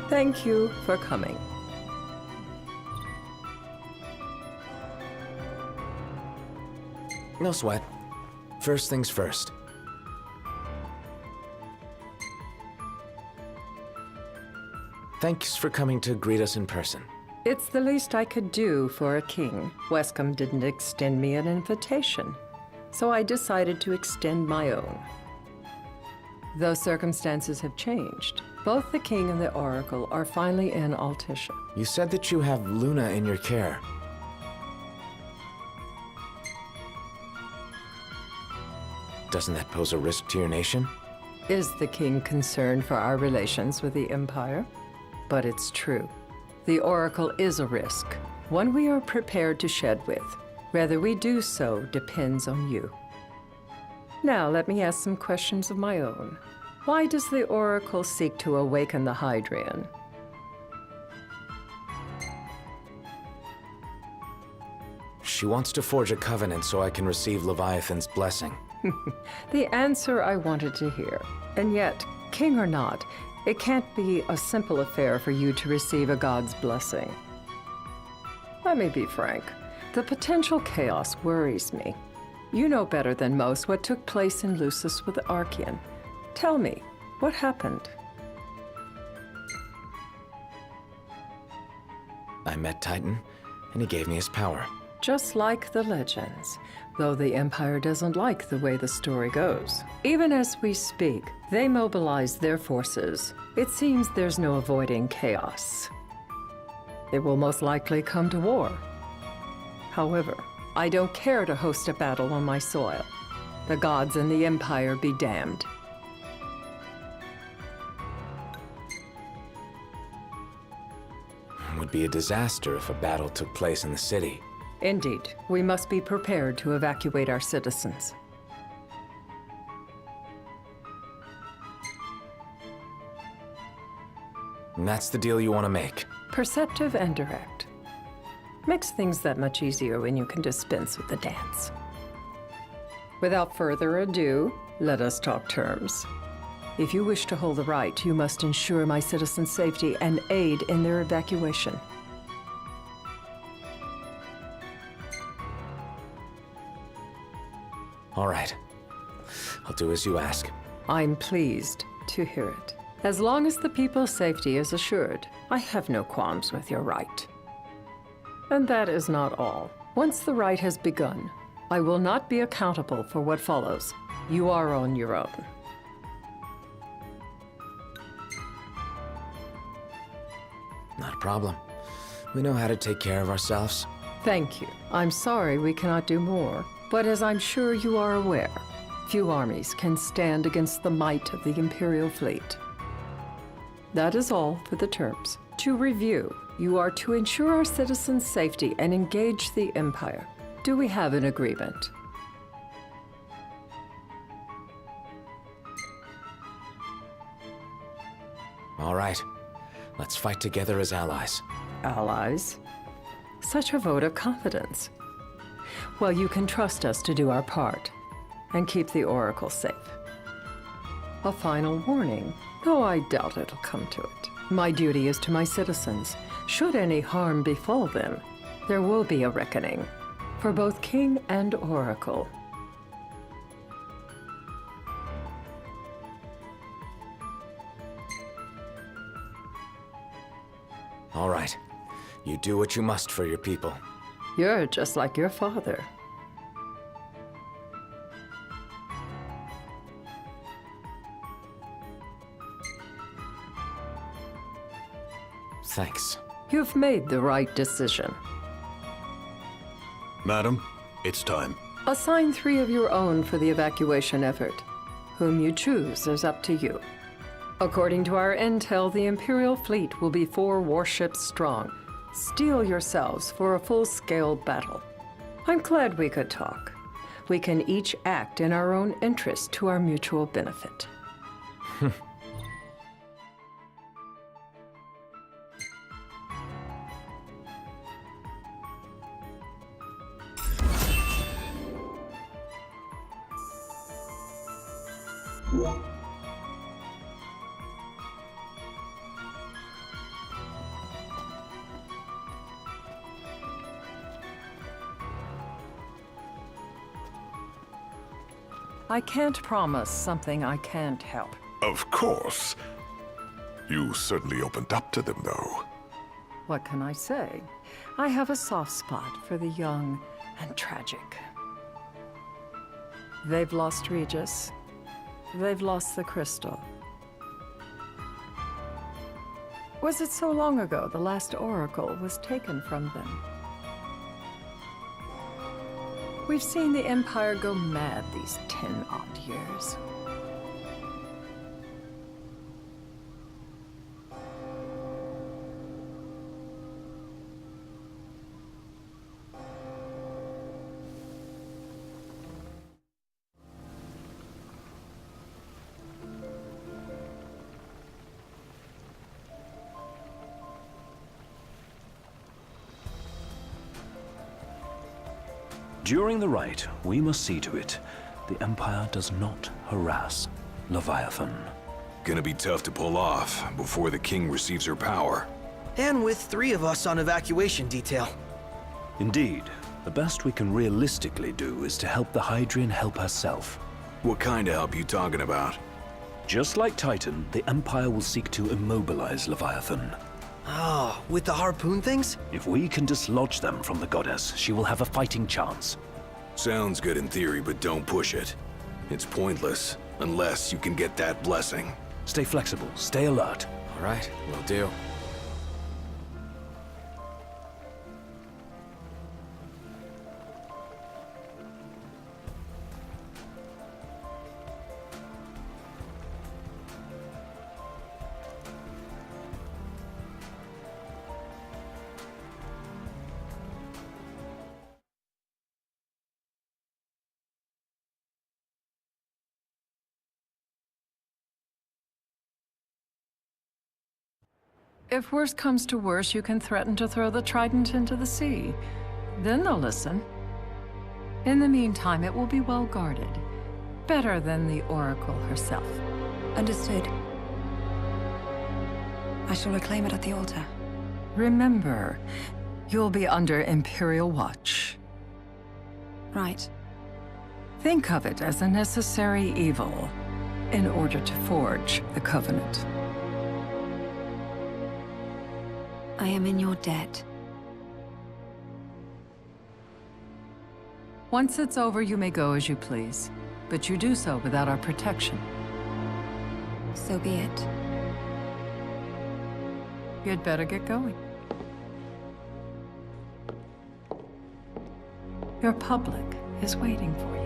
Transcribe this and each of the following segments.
Thank you for coming. No sweat. First things first. Thanks for coming to greet us in person. It's the least I could do for a king. Wescombe didn't extend me an invitation, so I decided to extend my own. Though circumstances have changed, both the king and the oracle are finally in Altissia. You said that you have Luna in your care. Doesn't that pose a risk to your nation? Is the king concerned for our relations with the Empire? But it's true. The oracle is a risk, one we are prepared to shed with. Whether we do so depends on you. Now, let me ask some questions of my own. Why does the oracle seek to awaken the Hydrian? She wants to forge a covenant so I can receive Leviathan's blessing. The answer I wanted to hear. And yet, king or not, it can't be a simple affair for you to receive a god's blessing. Let me be frank. The potential chaos worries me. You know better than most what took place in Lucis with Archean. Tell me, what happened? I met Titan, and he gave me his power. Just like the legends, though the Empire doesn't like the way the story goes. Even as we speak, they mobilize their forces. It seems there's no avoiding chaos. It will most likely come to war. However, I don't care to host a battle on my soil. The gods and the Empire be damned. It would be a disaster if a battle took place in the city. Indeed, we must be prepared to evacuate our citizens. And that's the deal you want to make. Perceptive and direct. Makes things that much easier when you can dispense with the dance. Without further ado, let us talk terms. If you wish to hold the right, you must ensure my citizens' safety and aid in their evacuation. All right. I'll do as you ask. I'm pleased to hear it. As long as the people's safety is assured, I have no qualms with your right. And that is not all. Once the right has begun, I will not be accountable for what follows. You are on your own. Not a problem. We know how to take care of ourselves. Thank you. I'm sorry we cannot do more, but as I'm sure you are aware, few armies can stand against the might of the Imperial fleet. That is all for the terms. To review, you are to ensure our citizens' safety and engage the Empire. Do we have an agreement? All right. Let's fight together as allies. Allies? Such a vote of confidence. Well, you can trust us to do our part and keep the Oracle safe. A final warning, though I doubt it'll come to it. My duty is to my citizens. Should any harm befall them, there will be a reckoning for both King and Oracle. All right. You do what you must for your people. You're just like your father. Thanks. You've made the right decision. Madam, it's time. Assign 3 of your own for the evacuation effort. Whom you choose is up to you. According to our intel, the Imperial fleet will be 4 warships strong. Steel yourselves for a full-scale battle. I'm glad we could talk. We can each act in our own interest to our mutual benefit. I can't promise something I can't help. Of course. You certainly opened up to them, though. What can I say? I have a soft spot for the young and tragic. They've lost Regis. They've lost the crystal. Was it so long ago the last oracle was taken from them? We've seen the Empire go mad these 10-odd years. During the rite, we must see to it the Empire does not harass Leviathan. Gonna be tough to pull off before the king receives her power. And with 3 of us on evacuation detail. Indeed, the best we can realistically do is to help the Hydrian help herself. What kind of help you talking about? Just like Titan, the Empire will seek to immobilize Leviathan. Oh, with the harpoon things? If we can dislodge them from the goddess, she will have a fighting chance. Sounds good in theory, but don't push it. It's pointless, unless you can get that blessing. Stay flexible, stay alert. All right, will do. If worse comes to worse, you can threaten to throw the trident into the sea. Then they'll listen. In the meantime, it will be well guarded. Better than the Oracle herself. Understood. I shall reclaim it at the altar. Remember, you'll be under Imperial watch. Right. Think of it as a necessary evil in order to forge the Covenant. I am in your debt. Once it's over, you may go as you please. But you do so without our protection. So be it. You'd better get going. Your public is waiting for you.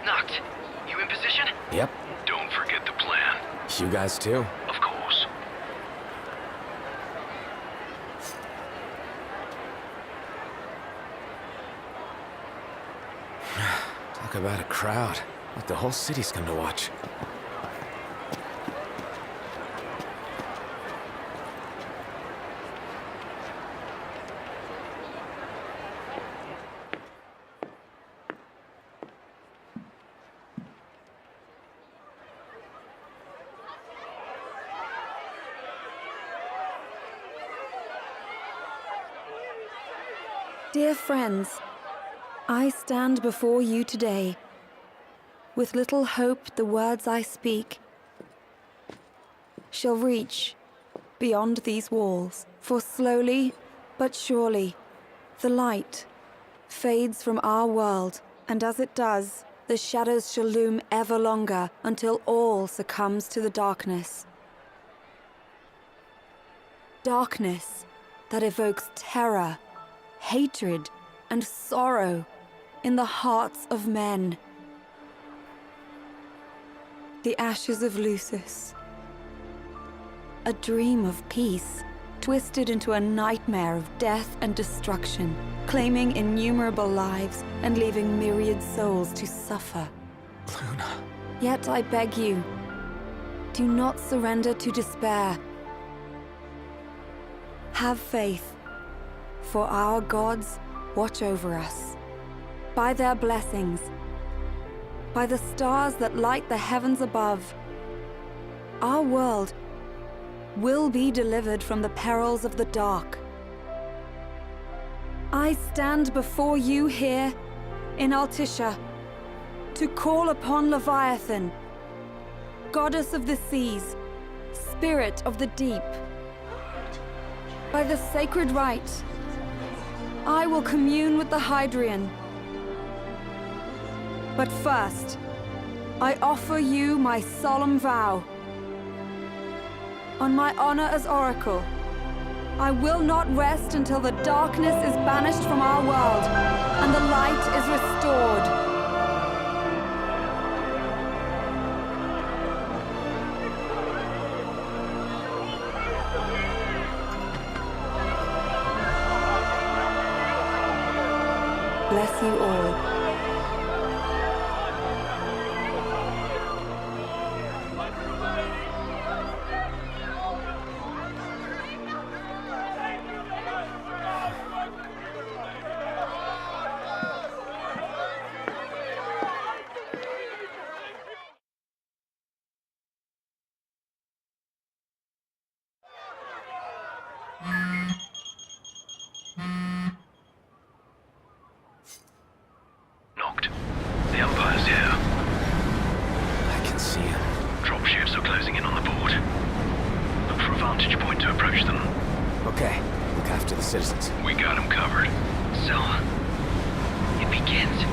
Knocked. You in position? Yep. Don't forget the plan. You guys too? Of course. Talk about a crowd. Like the whole city's come to watch. Dear friends, I stand before you today. With little hope the words I speak shall reach beyond these walls, for slowly but surely, the light fades from our world, and as it does, the shadows shall loom ever longer until all succumbs to the darkness. Darkness that evokes terror, hatred, and sorrow in the hearts of men. The ashes of Lucis. A dream of peace, twisted into a nightmare of death and destruction, claiming innumerable lives and leaving myriad souls to suffer. Luna. Yet I beg you, do not surrender to despair. Have faith, for our gods watch over us. By their blessings, by the stars that light the heavens above, our world will be delivered from the perils of the dark. I stand before you here in Altissia to call upon Leviathan, goddess of the seas, spirit of the deep. By the sacred rite, I will commune with the Hydrian. But first, I offer you my solemn vow. On my honor as Oracle, I will not rest until the darkness is banished from our world and the light is restored. Bless you all. Knocked. The Empire's here. I can see him. Dropships are closing in on the board. Look for a vantage point to approach them. Okay, look after the citizens. We got them covered. So, it begins.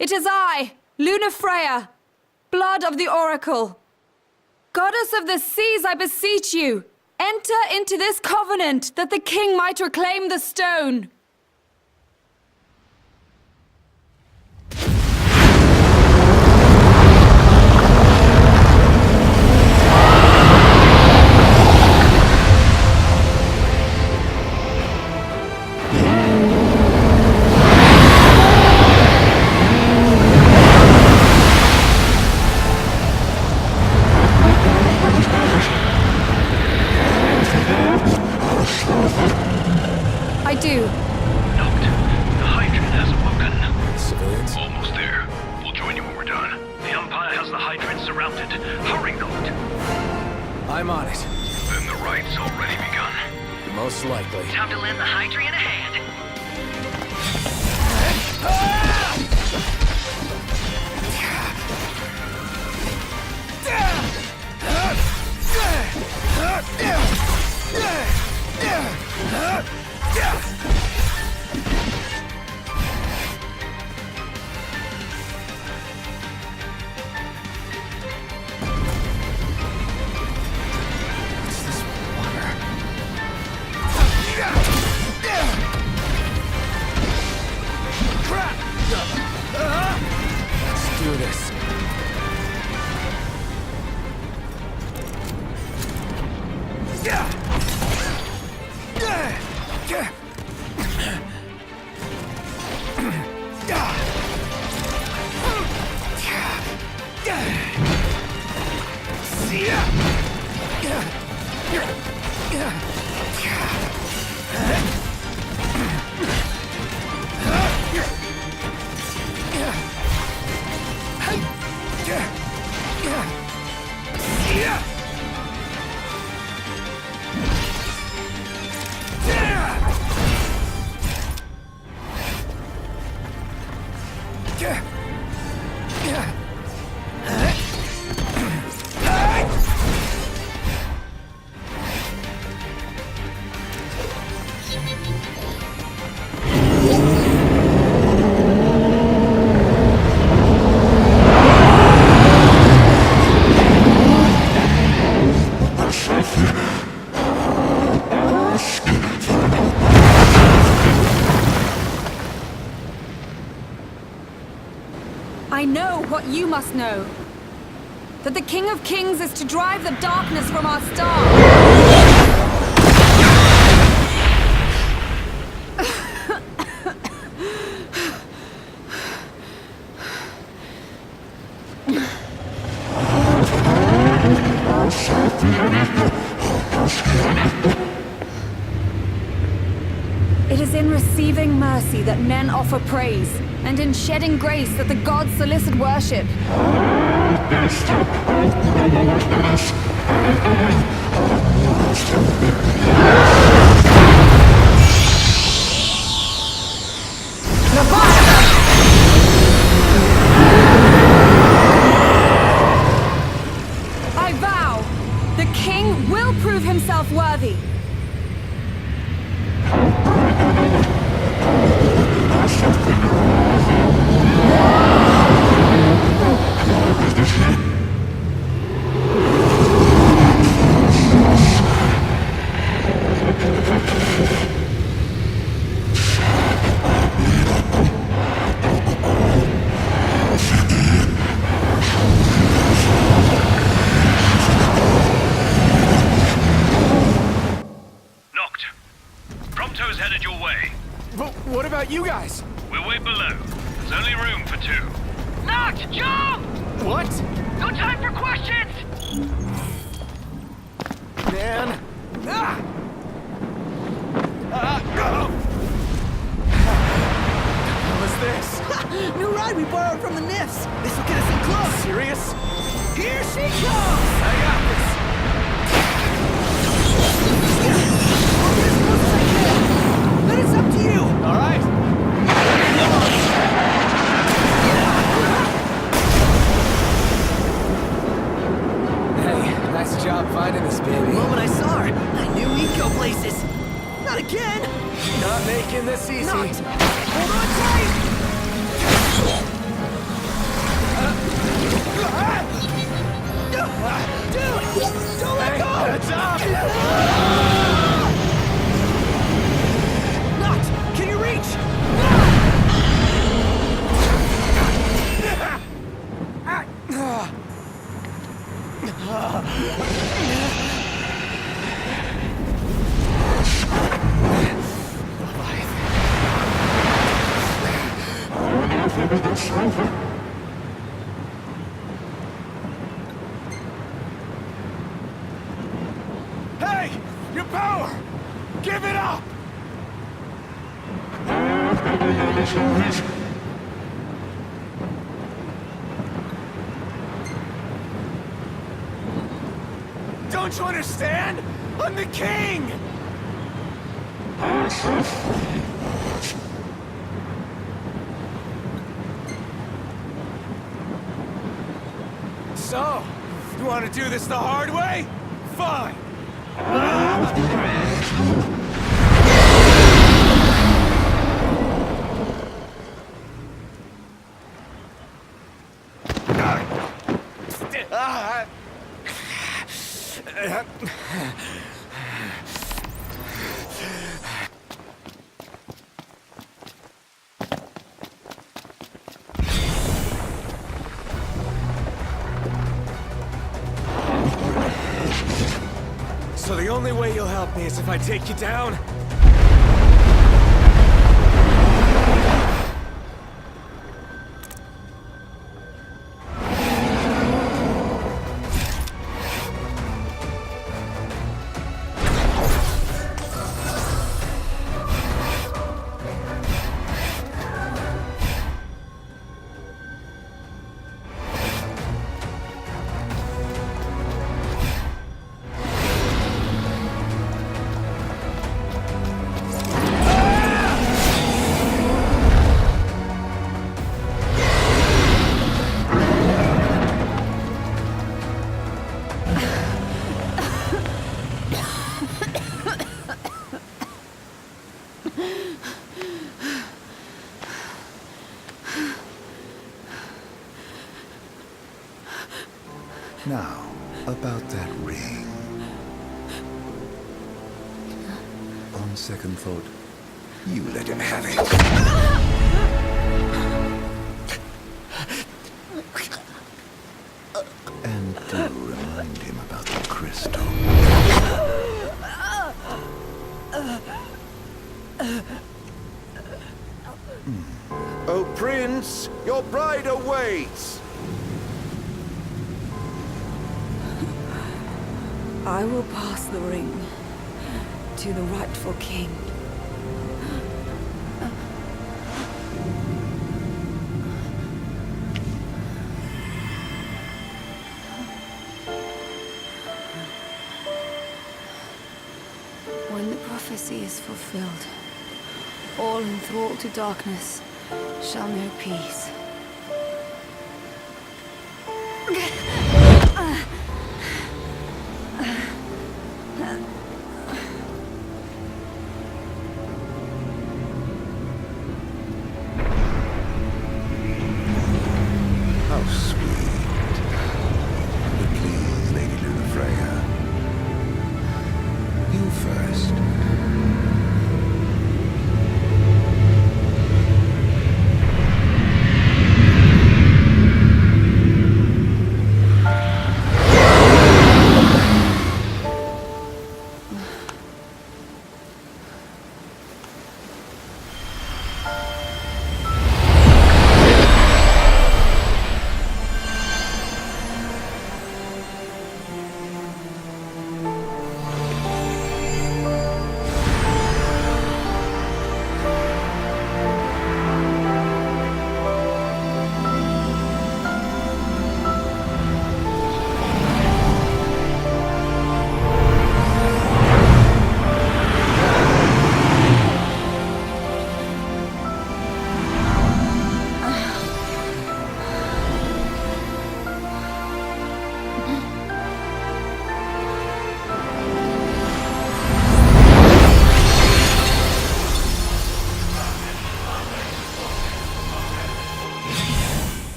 It is I, Luna Freya, blood of the Oracle. Goddess of the seas, I beseech you, enter into this covenant that the king might reclaim the stone. I do. Knocked. The Hydrian has awoken. Civilians? Almost there. We'll join you when we're done. The Empire has the Hydrian surrounded. Hurry, Knocked. I'm on it. Then the rite's already begun. Most likely. Time to lend the Hydrian a hand. What's this water? I know what you must know. That the King of Kings is to drive the darkness from our star. It is in receiving mercy that men offer praise, and in shedding grace that the gods solicit worship. I vow, the king will prove himself worthy. Knocked. Prompto's headed your way. But what about you guys? We'll wait below. There's only room for two. Knocked! Jump! What? No time for questions! Man. Ah! Oh. What was this? New ride we borrowed from the Nifs. This will get us in close. Serious? Here she comes! I got this. As close as I can. But it's up to you. All right. Hey, nice job finding this baby. The moment I saw her, I knew we'd go places. Not again. Not making this easy. Not. Hold on tight. Dude, don't let go. Heads up. Not. Can you reach? Hey, your power! Give it up! Don't you understand? I'm the king! So, you want to do this the hard way? Fine! So the only way you'll help me is if I take you down? Now, about that ring. On second thought, you let him have it. Oh, Prince, your bride awaits! I will pass the ring to the rightful king. When the prophecy is fulfilled, all enthralled to darkness shall know peace. How sweet. But please, Lady Lunafreya. You first.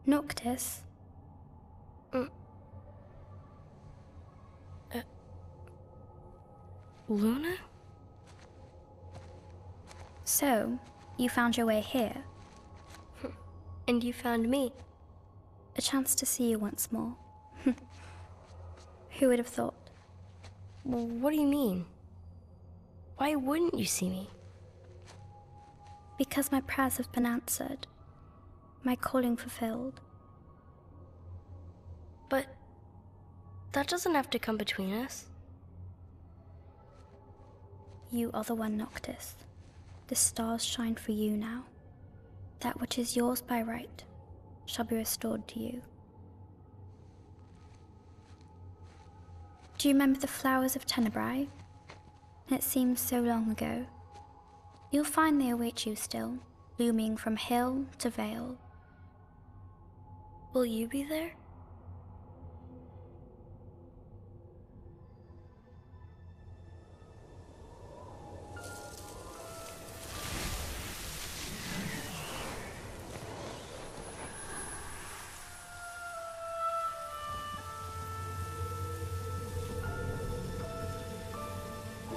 Noctis? Luna? So, you found your way here. And you found me. A chance to see you once more. Who would have thought? Well, what do you mean? Why wouldn't you see me? Because my prayers have been answered. My calling fulfilled. But that doesn't have to come between us. You are the one, Noctis. The stars shine for you now. That which is yours by right shall be restored to you. Do you remember the flowers of Tenebrae? It seems so long ago. You'll find they await you still, blooming from hill to vale. Will you be there?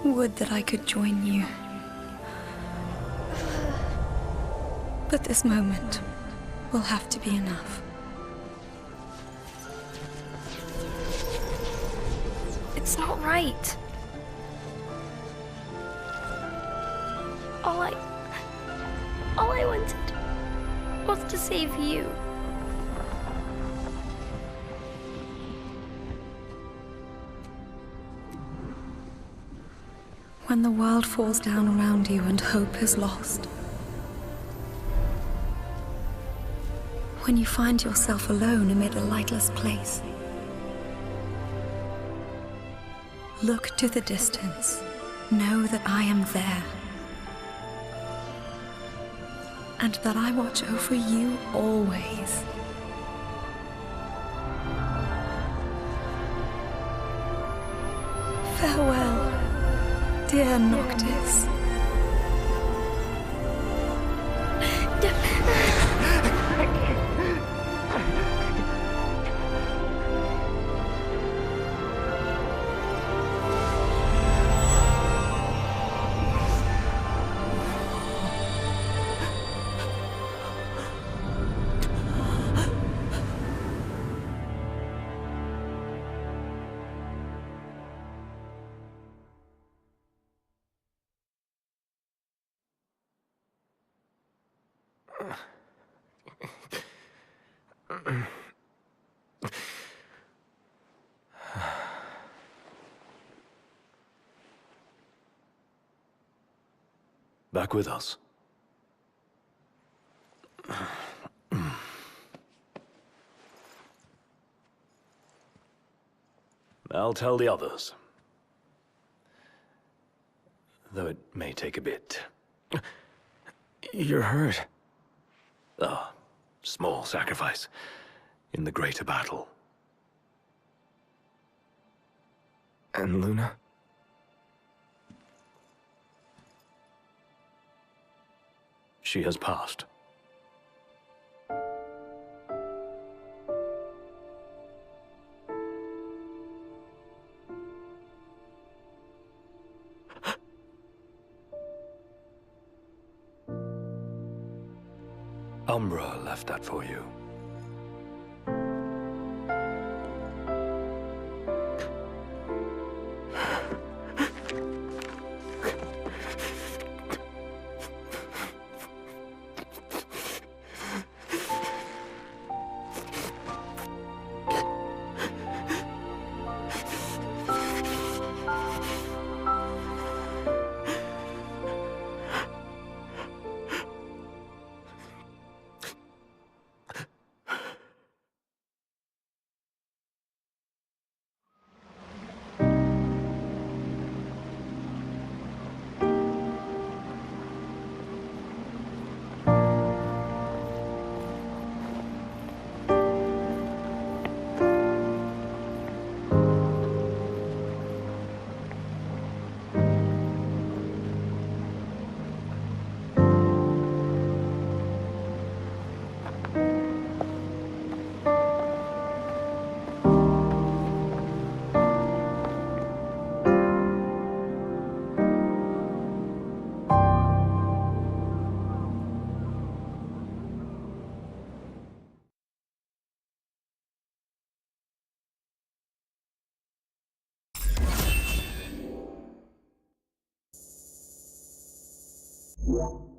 Would that I could join you. But this moment will have to be enough. It's not right. All I wanted was to save you. When the world falls down around you and hope is lost. When you find yourself alone amid a lightless place. Look to the distance. Know that I am there. And that I watch over you always. Farewell, dear Noctis. Back with us. I'll tell the others. Though it may take a bit. You're hurt. Ah, small sacrifice in the greater battle. And Luna? She has passed. Umbra left that for you. you.